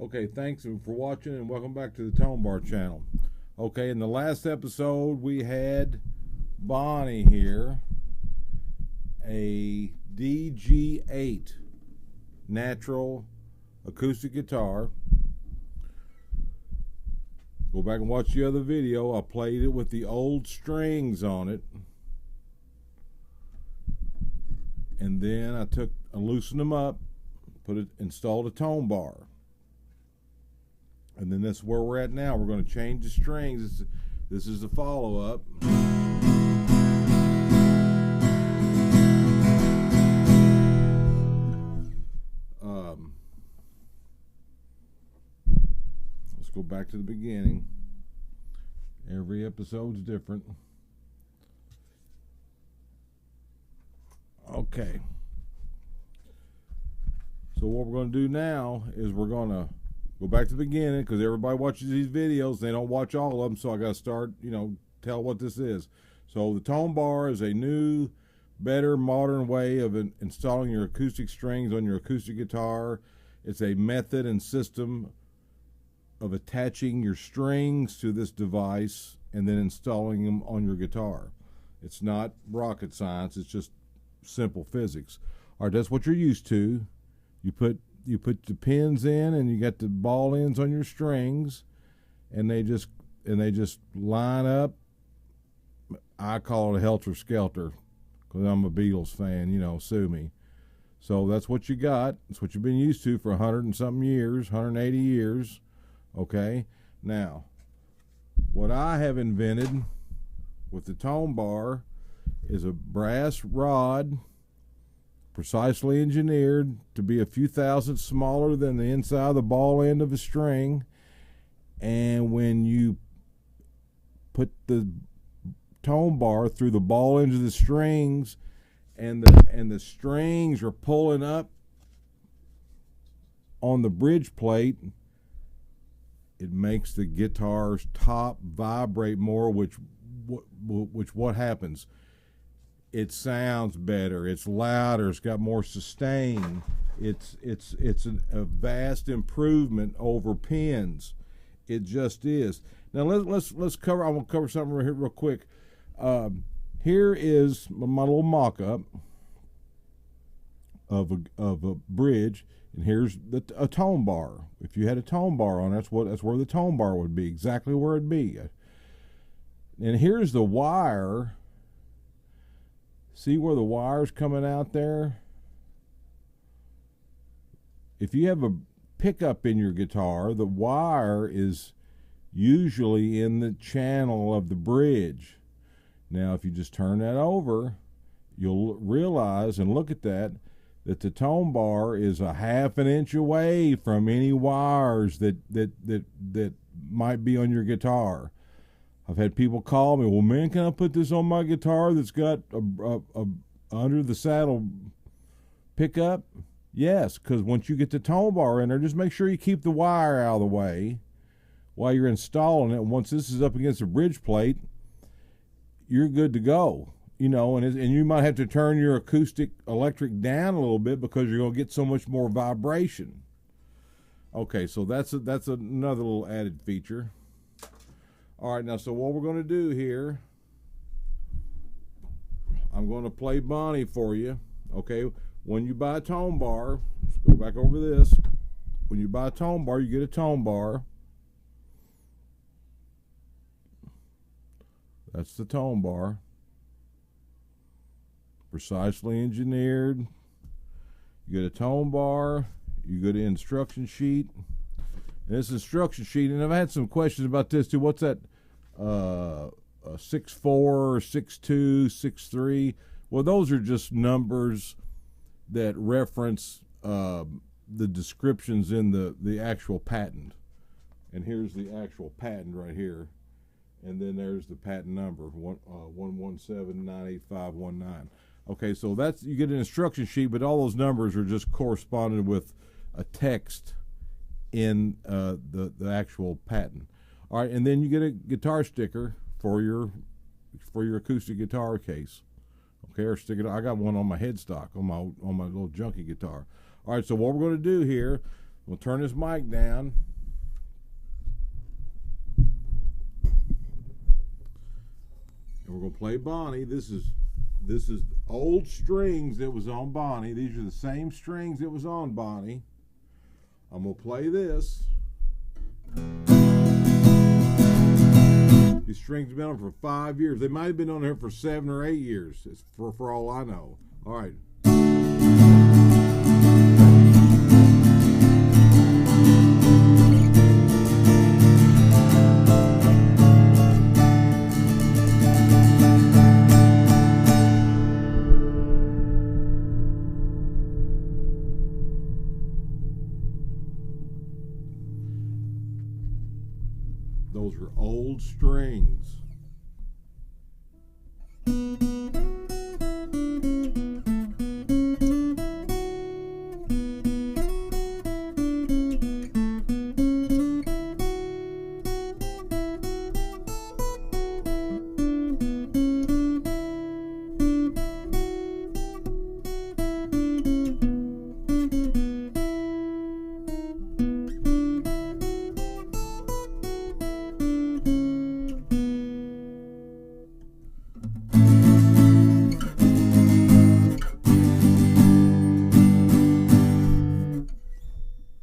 Okay, thanks for watching and welcome back to the ToneBar channel. Okay, in the last episode we had Bonnie here, a DG-8 natural acoustic guitar. Go back and watch the other video. I played it with the old strings on it. And then I loosened them up, installed a ToneBar. And then that's where we're at now. We're going to change the strings. This is the follow-up. Let's go back to the beginning. Every episode's different. Okay. So what we're going to do now is we're going to go back to the beginning, because everybody watches these videos. They don't watch all of them, so I got to start, tell what this is. So the ToneBar is a new, better, modern way of installing your acoustic strings on your acoustic guitar. It's a method and system of attaching your strings to this device and then installing them on your guitar. It's not rocket science. It's just simple physics. All right, that's what you're used to. You put the pins in, and you got the ball ends on your strings, and they just line up. I call it a helter skelter because I'm a Beatles fan. Sue me. So that's what you got. That's what you've been used to for 100 and something years, 180 years. Okay. Now, what I have invented with the ToneBar is a brass rod, precisely engineered to be a few thousandths smaller than the inside of the ball end of a string. And when you put the ToneBar through the ball ends of the strings, and the strings are pulling up on the bridge plate, it makes the guitar's top vibrate more, which what happens? It sounds better. It's louder. It's got more sustain. It's a vast improvement over pins. It just is. Now let's cover. I'm gonna cover something right here real quick. Here is my little mock-up of a bridge, and here's a ToneBar. If you had a ToneBar on, that's where the ToneBar would be. Exactly where it'd be. And here's the wire. See where the wire's coming out there? If you have a pickup in your guitar, the wire is usually in the channel of the bridge. Now, if you just turn that over, you'll realize and look at that the ToneBar is a ½ an inch away from any wires that might be on your guitar. I've had people call me, well, man, can I put this on my guitar that's got a under the saddle pickup? Yes, because once you get the ToneBar in there, just make sure you keep the wire out of the way while you're installing it. Once this is up against the bridge plate, you're good to go. And you might have to turn your acoustic electric down a little bit because you're going to get so much more vibration. Okay, so that's another little added feature. All right, now, so what we're going to do here, I'm going to play Bonnie for you. Okay, when you buy a ToneBar, let's go back over this. When you buy a ToneBar, you get a ToneBar. That's the ToneBar. Precisely engineered. You get a ToneBar. You go to instruction sheet. And this instruction sheet, and I've had some questions about this too. What's that? 6'4", 6'2", 6'3". Well, those are just numbers that reference the descriptions in the actual patent. And here's the actual patent right here. And then there's the patent number, 117-98519. Okay, so that's, you get an instruction sheet, but all those numbers are just corresponded with a text in the actual patent. All right, and then you get a guitar sticker for your acoustic guitar case. Okay, or stick it. I got one on my headstock on my little junky guitar. All right, so what we're going to do here, We'll turn this mic down. And we're going to play Bonnie. This is old strings that was on Bonnie. These are the same strings that was on Bonnie. I'm going to play this. These strings have been on for 5 years. They might have been on here for 7 or 8 years, it's for all I know. All right. Those are old strings.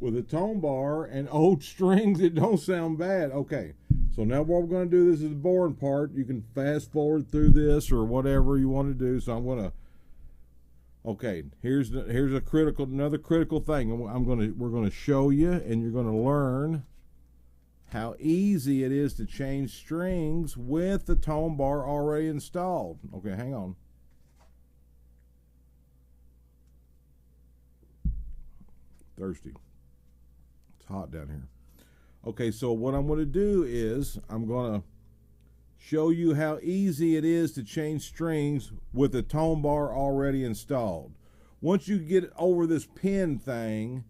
With a tone bar and old strings, it don't sound bad. Okay, so now what we're going to do, this is the boring part. You can fast forward through this or whatever you want to do. So I'm going to, okay, here's another critical thing. We're going to show you, and you're going to learn how easy it is to change strings with the tone bar already installed. Okay, hang on. Thirsty. Hot down here. Okay, so what I'm going to do is I'm going to show you how easy it is to change strings with the tone bar already installed. Once you get over this pin thing,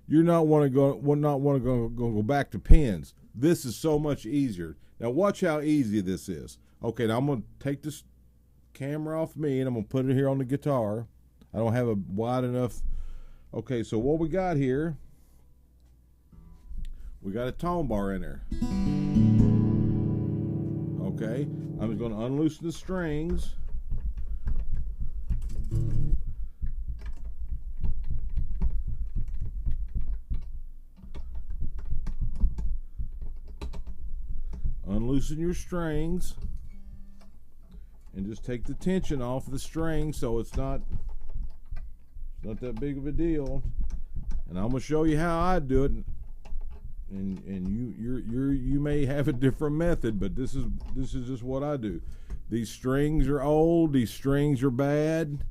you're not want to go back to pins. This is so much easier. Now watch how easy this is. Okay, now I'm going to take this camera off me and I'm going to put it here on the guitar. I don't have a wide enough. Okay, so what we got here, we got a tone bar in there. Okay, I'm going to unloosen the strings. Unloosen your strings and just take the tension off the string so it's not that big of a deal. And I'm going to show you how I do it. And you may have a different method, but this is just what I do. These strings are old, these strings are bad,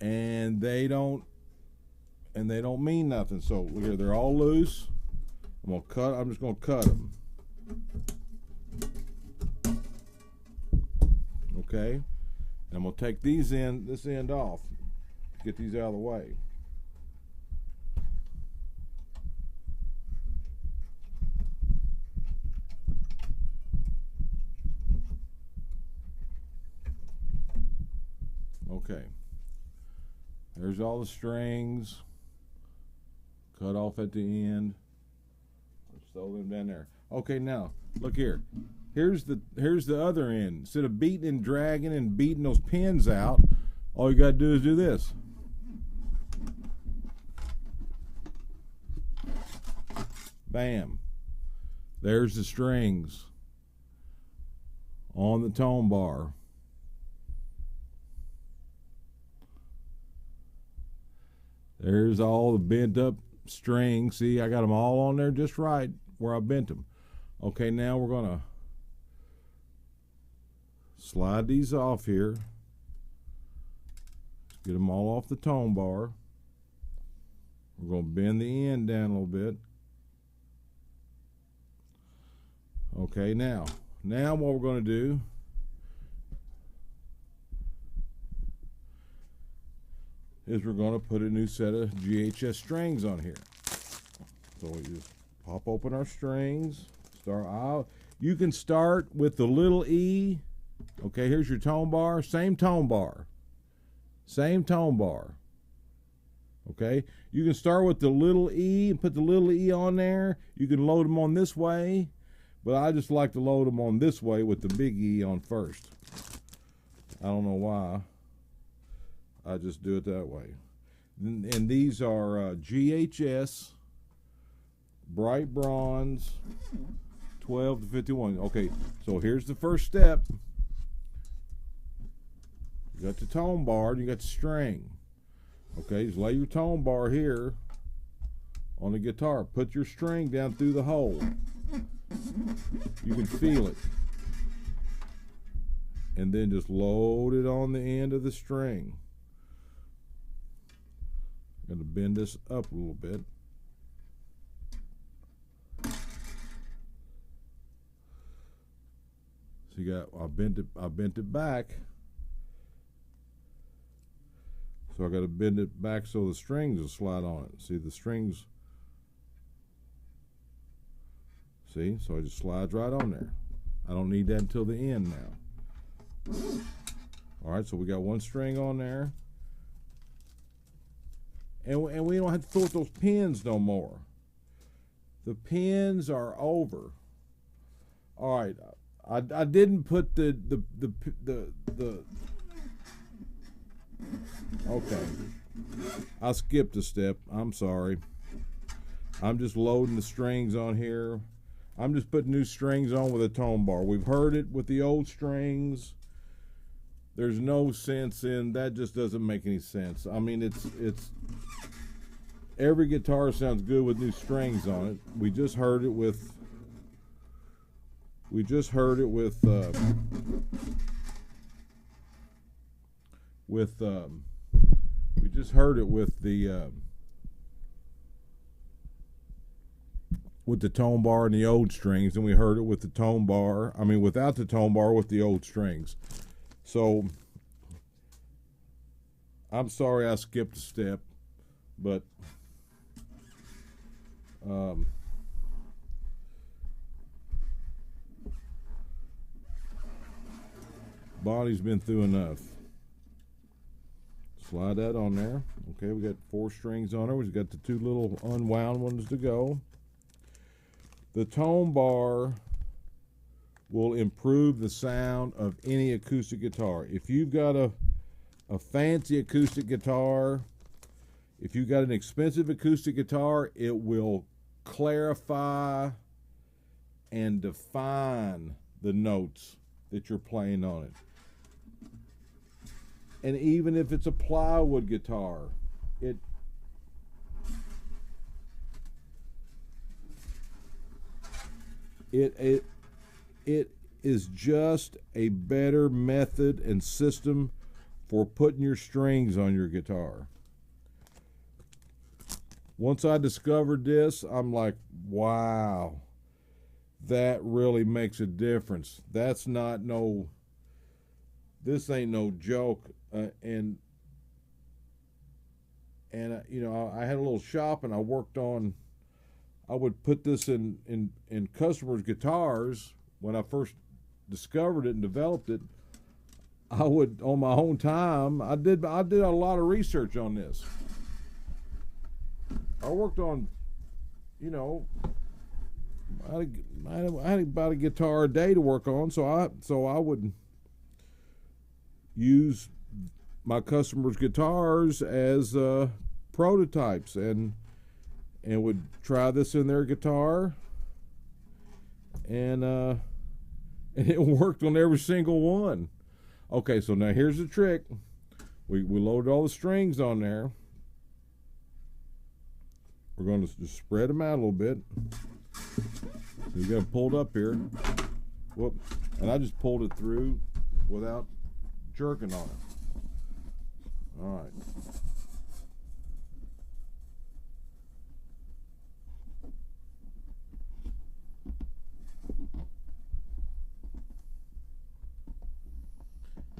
and they don't mean nothing. So look here, they're all loose. I'm just gonna cut them. Okay, and I'm gonna take this end off, get these out of the way. Okay, there's all the strings cut off at the end. Let's throw them down there. Okay, now look here. Here's the other end. Instead of beating and dragging and beating those pins out, all you gotta do is do this. Bam. There's the strings on the tone bar. There's all the bent up strings. See, I got them all on there just right where I bent them. Okay, now we're gonna slide these off here. Get them all off the tone bar. We're gonna bend the end down a little bit. Okay, now what we're gonna do is we're going to put a new set of GHS strings on here. So we just pop open our strings. You can start with the little E. Okay, here's your tone bar. Same tone bar. Same tone bar. Okay, you can start with the little E and put the little E on there. You can load them on this way, but I just like to load them on this way with the big E on first. I don't know why. I just do it that way. And these are GHS bright bronze 12 to 51. Okay, so here's the first step. You got the tone bar and you got the string. Okay, just lay your tone bar here on the guitar. Put your string down through the hole. You can feel it. And then just load it on the end of the string. I'm going to bend this up a little bit. So you got, I bent it back. So I got to bend it back so the strings will slide on it. See the strings? See? So it just slides right on there. I don't need that until the end now. All right, so we got one string on there. And we don't have to throw those pins no more. The pins are over. All right, I didn't put the okay. I skipped a step. I'm sorry. I'm just loading the strings on here. I'm just putting new strings on with a tone bar. We've heard it with the old strings. There's no sense in that. Just doesn't make any sense. I mean, it's every guitar sounds good with new strings on it. We just heard it with we just heard it with the tone bar and the old strings, and we heard it with the tone bar. I mean, without the tone bar with the old strings. So I'm sorry I skipped a step, but Bonnie's been through enough. Slide that on there. Okay, we got 4 strings on her. We've got the 2 little unwound ones to go. The tone bar will improve the sound of any acoustic guitar. If you've got a fancy acoustic guitar, if you've got an expensive acoustic guitar, it will clarify and define the notes that you're playing on it. And even if it's a plywood guitar, it is just a better method and system for putting your strings on your guitar. Once I discovered this, I'm like, wow, that really makes a difference. That's not no, this ain't no joke. And you know, I had a little shop and I worked on, I would put this in customers' guitars. When I first discovered it and developed it, I would, on my own time, I did a lot of research on this. I worked on, you know, I had about a guitar a day to work on, so I would use my customers' guitars as prototypes and would try this in their guitar, and it worked on every single one. Okay, so now here's the trick. We loaded all the strings on there. We're going to just spread them out a little bit. So you got it pulled up here. Whoop. And I just pulled it through without jerking on it. All right.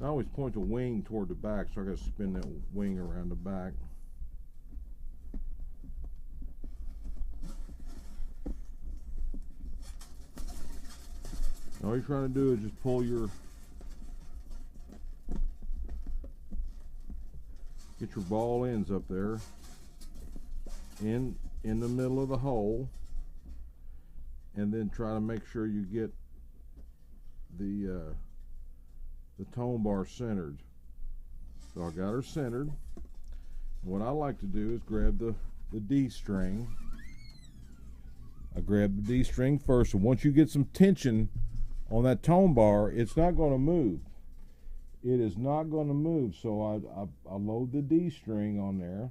I always point the wing toward the back, so I got to spin that wing around the back. All you're trying to do is just pull get your ball ends up there. in the middle of the hole, and then try to make sure you get the tone bar centered. So I got her centered. What I like to do is grab the D string. I grab the D string first, and once you get some tension on that tone bar, it's not going to move. It is not going to move. So I load the D string on there.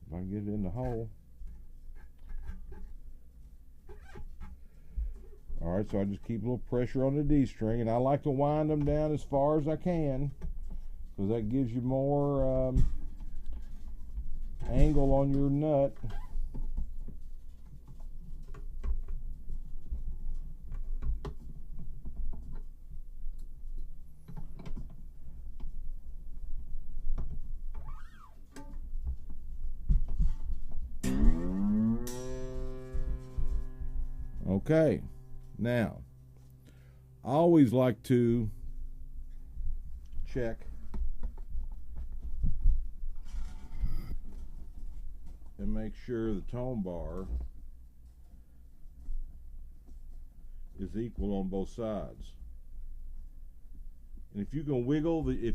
If I can get it in the hole. Alright, so I just keep a little pressure on the D string, and I like to wind them down as far as I can, because that gives you more angle on your nut. Okay. Now, I always like to check and make sure the tone bar is equal on both sides. And if you can wiggle, and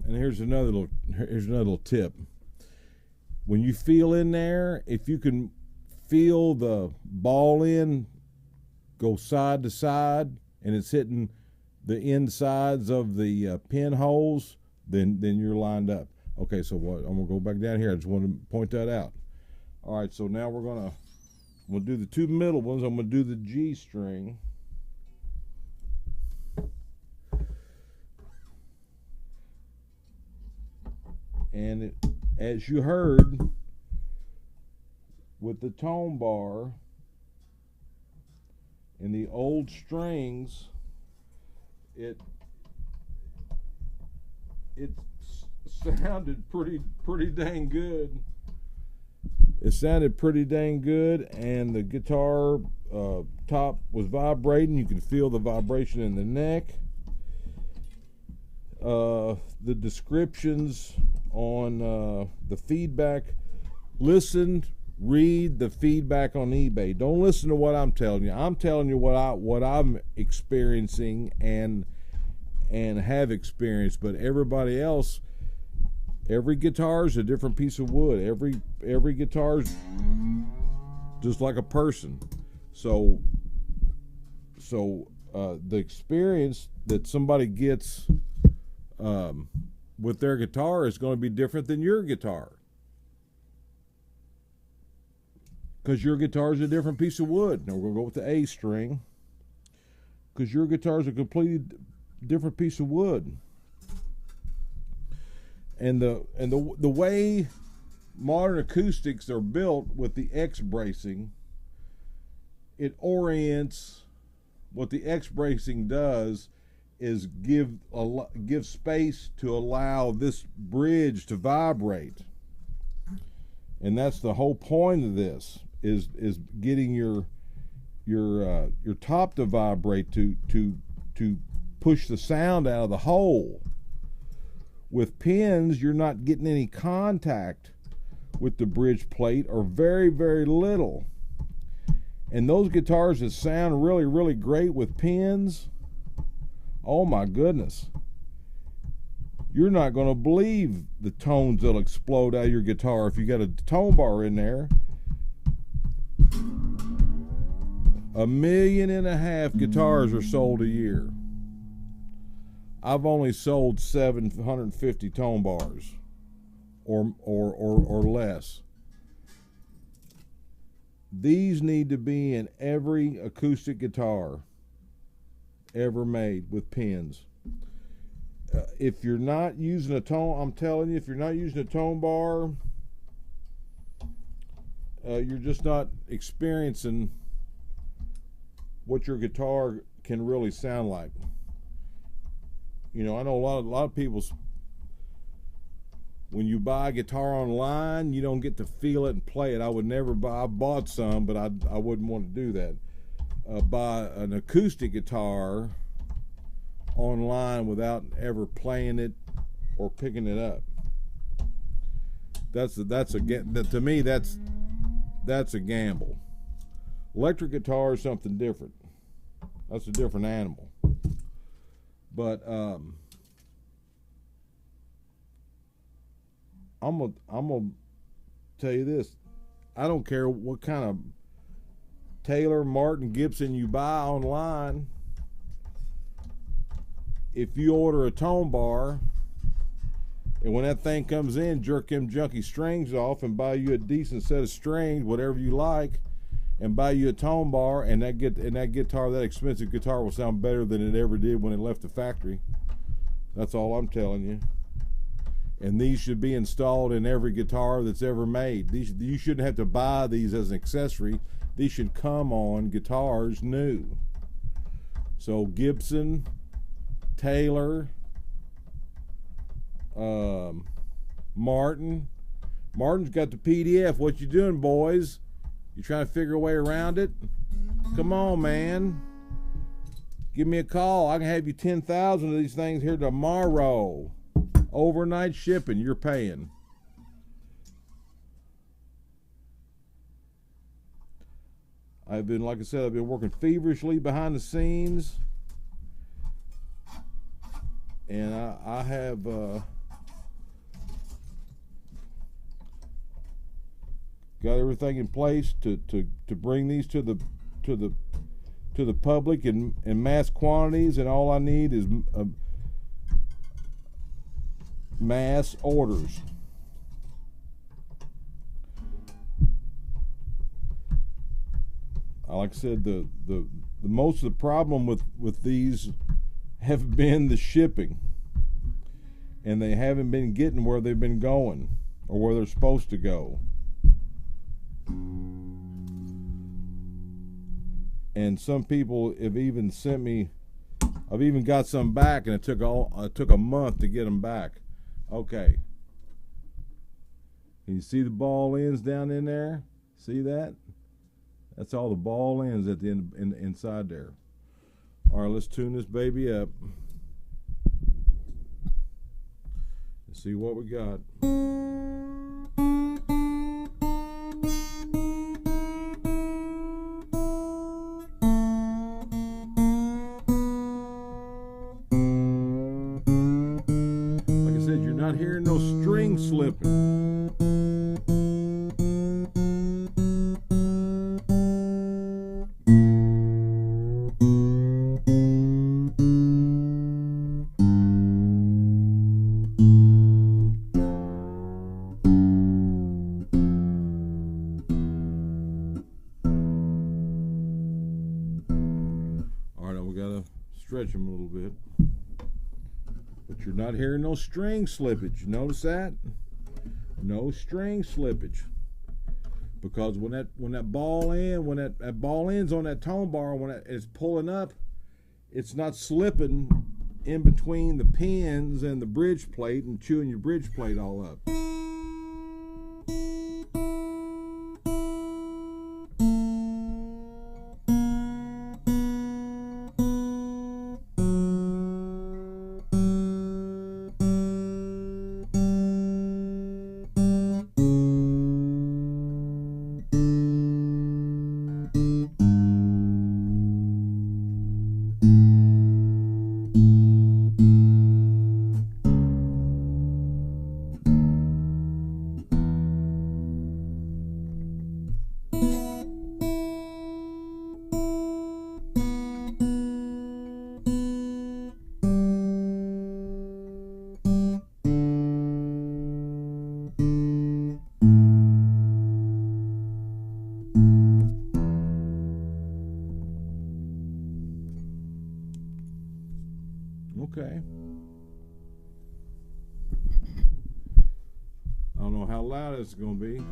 here's another little tip. When you feel in there, if you can feel the ball end go side to side and it's hitting the insides of the pinholes, then you're lined up. Okay, so I'm gonna go back down here. I just want to point that out. All right, so now we'll do the two middle ones. I'm gonna do the G string. And as you heard, with the tone bar and the old strings, it sounded pretty dang good. It sounded pretty dang good, and the guitar top was vibrating. You could feel the vibration in the neck. The descriptions on the feedback. Read the feedback on eBay. Don't listen to what I'm telling you. I'm telling you what I'm experiencing and have experienced. But everybody else, every guitar is a different piece of wood. Every guitar is just like a person. So the experience that somebody gets with their guitar is going to be different than your guitar. Because your guitar is a different piece of wood. Now we're going to go with the A string. Because your guitar is a completely different piece of wood. And the way modern acoustics are built with the X bracing, it orients. What the X bracing does is give space to allow this bridge to vibrate. And that's the whole point of this. Is getting your top to vibrate to push the sound out of the hole. With pins, you're not getting any contact with the bridge plate, or very, very little. And those guitars that sound really, really great with pins, oh my goodness, you're not going to believe the tones that'll explode out of your guitar if you got a tone bar in there. 1.5 million guitars are sold a year. I've only sold 750 tone bars or less. These need to be in every acoustic guitar ever made with pins. If you're not using a tone, I'm telling you, if you're not using a tone bar, you're just not experiencing what your guitar can really sound like. You know, I know a lot of people, when you buy a guitar online, you don't get to feel it and play it. I would never buy. I bought some, but I wouldn't want to do that. Buy an acoustic guitar online without ever playing it or picking it up. To me that's a gamble. Electric guitar is something different. That's a different animal. But I'm gonna tell you this. I don't care what kind of Taylor, Martin, Gibson you buy online. If you order a ToneBar, and when that thing comes in, jerk them junky strings off and buy you a decent set of strings, whatever you like, and buy you a ToneBar, and that guitar, that expensive guitar, will sound better than it ever did when it left the factory. That's all I'm telling you. And these should be installed in every guitar that's ever made. You shouldn't have to buy these as an accessory. These should come on guitars new. So Gibson, Taylor, Martin's got the PDF. What you doing, boys? You trying to figure a way around it? Come on, man. Give me a call. I can have you 10,000 of these things here tomorrow. Overnight shipping, you're paying. Like I said, I've been working feverishly behind the scenes. And I have got everything in place to bring these to the public in mass quantities, and all I need is mass orders. Like I said, the most of the problem with these have been the shipping, and they haven't been getting where they've been going or where they're supposed to go. And some people have even sent me, I've even got some back, and it took a month to get them back. Okay, can you see the ball ends down in there? See that? That's all the ball ends at the end, inside there. All right, let's tune this baby up and see what we got. Like I said, you're not hearing no string slipping. Stretch them a little bit, but you're not hearing no string slippage. You notice that? No string slippage, because when that ball ends on that ToneBar, when it's pulling up, it's not slipping in between the pins and the bridge plate and chewing your bridge plate all up. Okay. I don't know how loud it's going to be.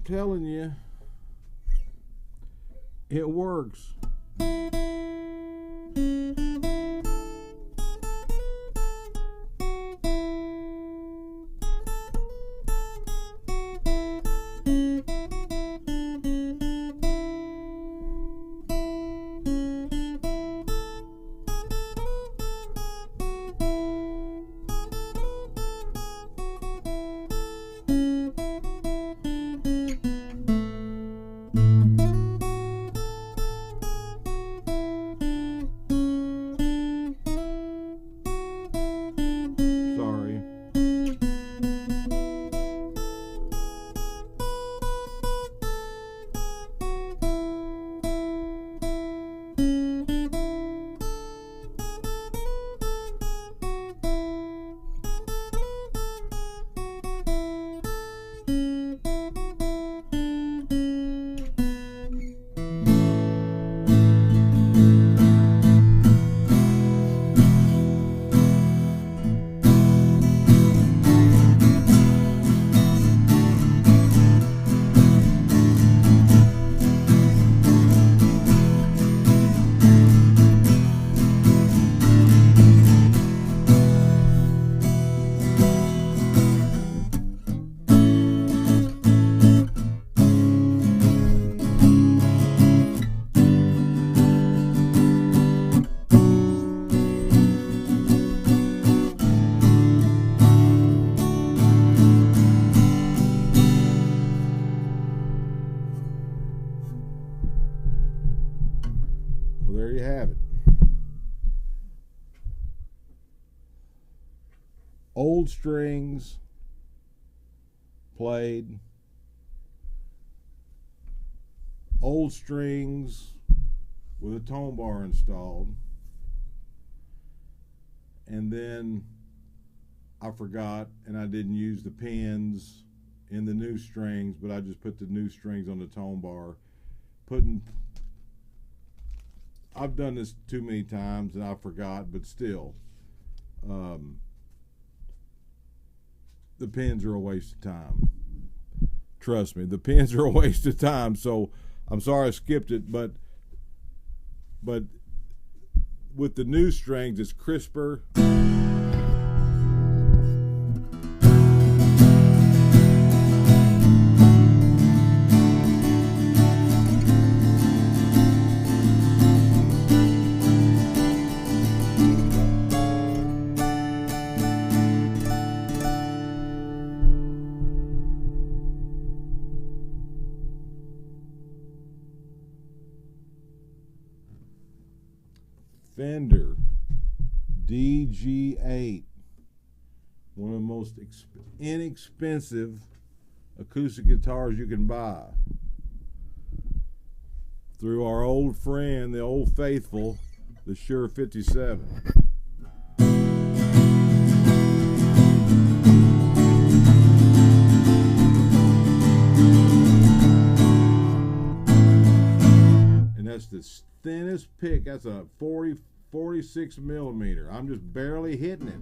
telling you, it works. Sorry. Well, there you have it. Old strings played, old strings with a tone bar installed, and then I forgot and I didn't use the pins in the new strings, but I just put the new strings on the tone bar. I've done this too many times and I forgot, but still, the pins are a waste of time. Trust me, the pins are a waste of time. So I'm sorry I skipped it, but with the new strings, it's crisper. Fender DG-8, one of the most inexpensive acoustic guitars you can buy. Through our old friend, the old faithful, the Shure 57. And that's the thinnest pick. That's a 46 millimeter. I'm just barely hitting it.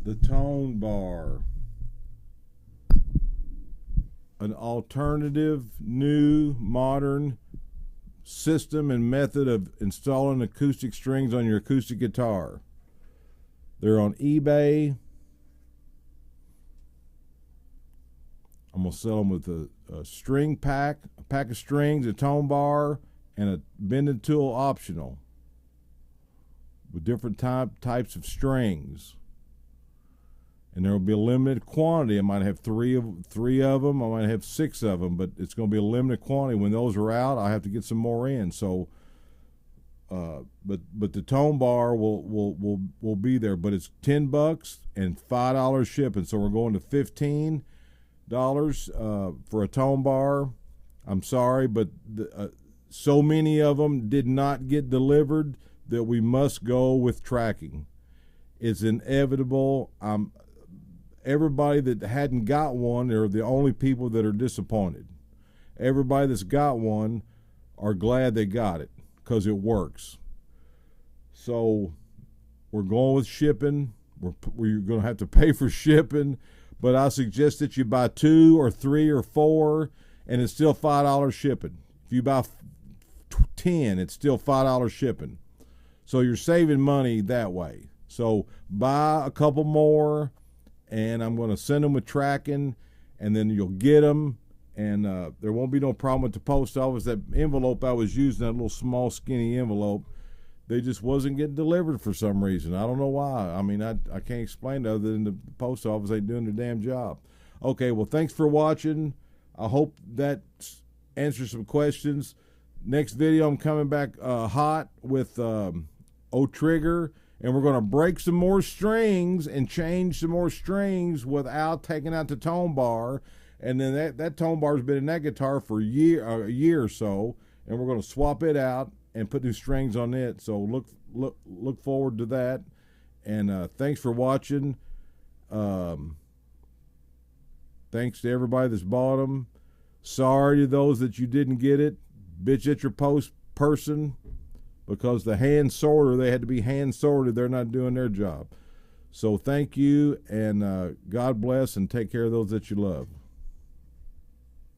The ToneBar, an alternative, new, modern system and method of installing acoustic strings on your acoustic guitar. They're on eBay. I'm going to sell them with a string pack, a pack of strings, a tone bar, and a bending tool optional with different types of strings. And there will be a limited quantity. I might have three of them. I might have 6 of them, but it's going to be a limited quantity. When those are out, I have to get some more in. So, but the tone bar will be there. But it's $10 and $5 shipping. So we're going to $15 for a tone bar. I'm sorry, but so many of them did not get delivered that we must go with tracking. It's inevitable. everybody that hadn't got one are the only people that are disappointed. Everybody that's got one are glad they got it because it works. So we're going with shipping. We're going to have to pay for shipping, but I suggest that you buy 2 or 3 or 4, and it's still $5 shipping. If you buy 10, it's still $5 shipping. So you're saving money that way. So buy a couple more, and I'm going to send them with tracking, and then you'll get them, and there won't be no problem with the post office. That envelope I was using, that little small skinny envelope, they just wasn't getting delivered for some reason. I don't know why. I mean, I can't explain it other than the post office ain't doing their damn job. Okay, well, thanks for watching. I hope that answers some questions. Next video, I'm coming back hot with O-Trigger, and we're going to break some more strings and change some more strings without taking out the tone bar. And then that tone bar has been in that guitar for a year or so, and we're going to swap it out and put new strings on it. So look forward to that. And thanks for watching. Thanks to everybody that's bought them. Sorry to those that you didn't get it. Bitch at your post person, because the hand sorter, they had to be hand sorted. They're not doing their job. So thank you, and God bless, and take care of those that you love.